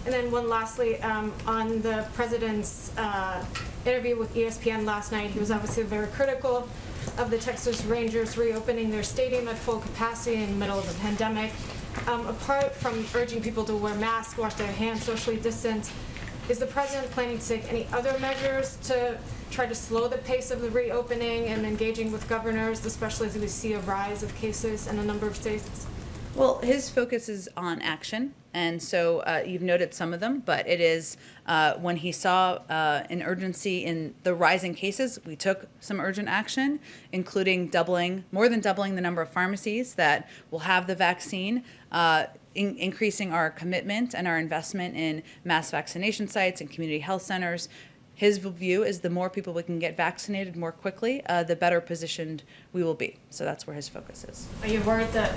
And then one lastly, on the president's interview with ESPN last night, he was obviously very critical of the Texas Rangers reopening their stadium at full capacity in the middle of the pandemic. Apart from urging people to wear masks, wash their hands, socially distance, is the president planning to take any other measures to try to slow the pace of the reopening and engaging with governors, especially as we see a rise of cases in a number of states? Well, his focus is on action, and so you've noted some of them, but it is when he saw an urgency in the rising cases, we took some urgent action, including more than doubling the number of pharmacies that will have the vaccine, increasing our commitment and our investment in mass vaccination sites and community health centers. His view is the more people we can get vaccinated more quickly, the better positioned we will be. So that's where his focus is. Are you worried that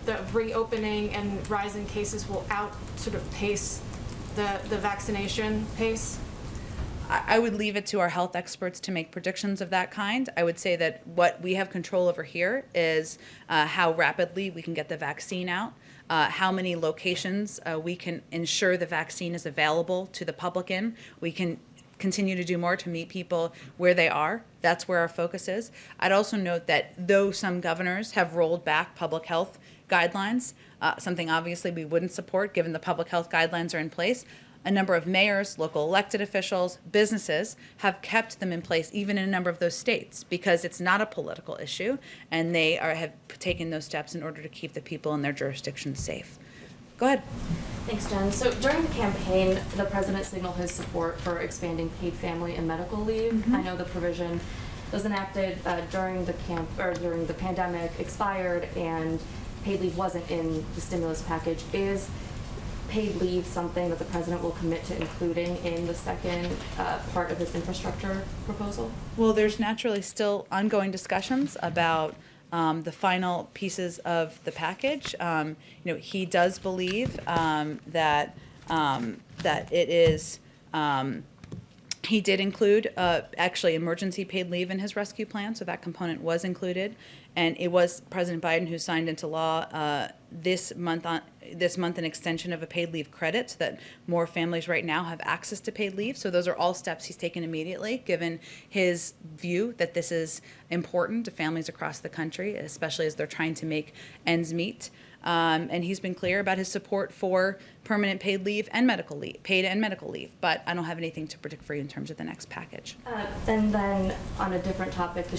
the reopening and rising cases will pace the vaccination pace? I would leave it to our health experts to make predictions of that kind. I would say that what we have control over here is how rapidly we can get the vaccine out, how many locations we can ensure the vaccine is available to the public in. We can continue to do more to meet people where they are. That's where our focus is. I'd also note that though some governors have rolled back public health guidelines, something obviously we wouldn't support given the public health guidelines are in place, a number of mayors, local elected officials, businesses have kept them in place even in a number of those states because it's not a political issue and they have taken those steps in order to keep the people in their jurisdictions safe. Go ahead. Thanks, Jen. So during the campaign, the president signaled his support for expanding paid family and medical leave. Mm-hmm. I know the provision was enacted during the pandemic, expired, and paid leave wasn't in the stimulus package. Is paid leave something that the president will commit to including in the second part of his infrastructure proposal? Well, there's naturally still ongoing discussions about the final pieces of the package. He does believe that it is. He did include actually emergency paid leave in his rescue plan, so that component was included, and it was President Biden who signed into law this month an extension of a paid leave credit so that more families right now have access to paid leave. So those are all steps he's taken immediately, given his view that this is important to families across the country, especially as they're trying to make ends meet. And he's been clear about his support for permanent paid leave and paid and medical leave. But I don't have anything to predict for you in terms of the next package. And then on a different topic, the